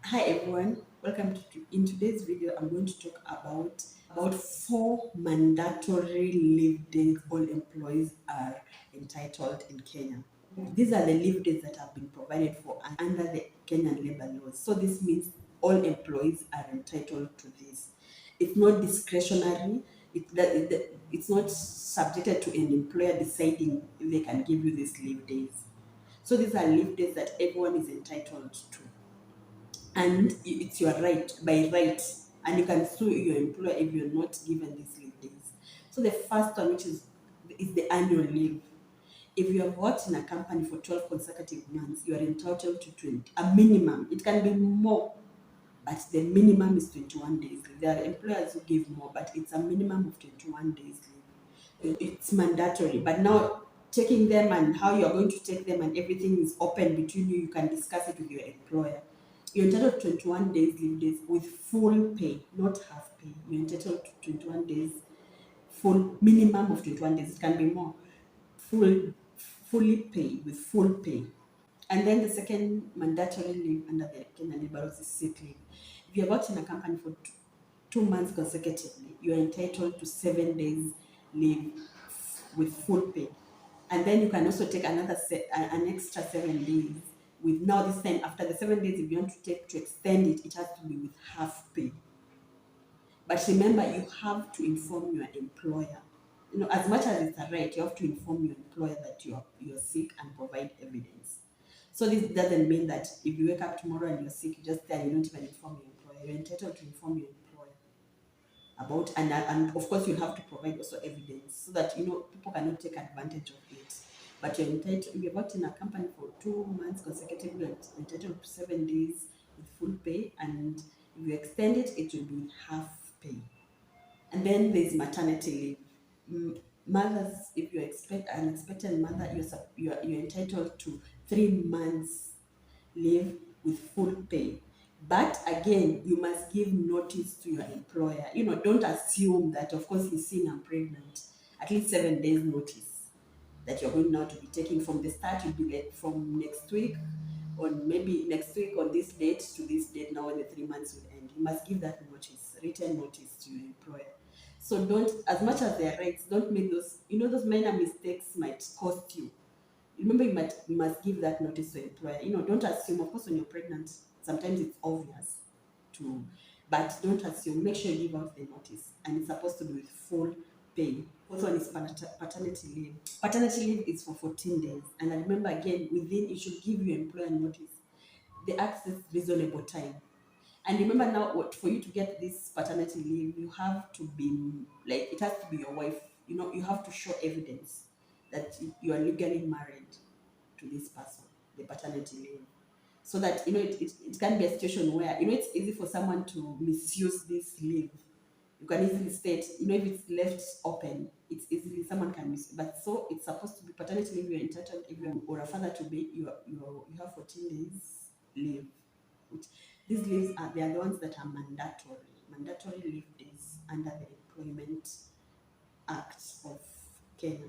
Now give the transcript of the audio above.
Hi everyone, welcome in today's video. I'm going to talk about 4 mandatory leave days all employees are entitled in Kenya. These are the leave days that have been provided for under the Kenyan labor laws. So this means all employees are entitled to this. It's not discretionary. It's not subjected to an employer deciding if they can give you these leave days. So these are leave days that everyone is entitled to, and it's your right by right, and you can sue your employer if you're not given these leave days. So the first one, which is the annual leave. If you have worked in a company for 12 consecutive months, you are entitled to 20, a minimum. It can be more, but the minimum is 21 days leave. There are employers who give more, but it's a minimum of 21 days leave. It's mandatory, but now taking them and how you're going to take them and everything is open between you. You can discuss it with your employer. You're entitled to 21 days leave days with full pay, not half pay. You're entitled to 21 days, full minimum of 21 days. It can be more. Fully paid with full pay. And then the second mandatory leave under the Kenyan labor laws is sick leave. If you've worked in a company for 2 months consecutively, you're entitled to 7 days leave with full pay. And then you can also take an extra 7 days with, now this time after the 7 days, if you want to extend it, it has to be with half pay. But remember, you have to inform your employer. As much as it's a right, you have to inform your employer that you're sick and provide evidence. So this doesn't mean that if you wake up tomorrow and you're sick, you just there, you don't even inform your employer. You're entitled to inform your employer about, and of course you'll have to provide also evidence so that people cannot take advantage of it. But you're entitled, if you've worked in a company for 2 months consecutively, you're entitled to 7 days with full pay, and if you extend it, it will be half pay. And then there's maternity leave. Mothers, if you expect an expectant mother, you're entitled to 3 months leave with full pay. But again, you must give notice to your employer. Don't assume that, of course, he's seeing I'm pregnant. At least 7 days notice that you're going now to be taking from the start. You'll be like from next week, or maybe next week on this date to this date, now when the 3 months will end. You must give that notice, written notice to your employer. So don't, as much as their rights, don't make those minor mistakes might cost you. Remember, you must give that notice to employer. Don't assume. Of course, when you're pregnant, sometimes it's obvious to, but don't assume. Make sure you give out the notice, and it's supposed to be with full pay. Fourth one is paternity leave. Paternity leave is for 14 days, and I remember again, you should give your employer notice. The access reasonable time. And remember now, for you to get this paternity leave, you have to be like, it has to be your wife. You have to show evidence that you are legally married to this person, the paternity leave. So that it can be a situation where it's easy for someone to misuse this leave. You can easily state, if it's left open, it's easily someone can miss. But so it's supposed to be paternity leave. You're entitled, if you're or a father to be, you have 14 days leave. These leaves they are the ones that are mandatory leave days under the Employment Act of Kenya.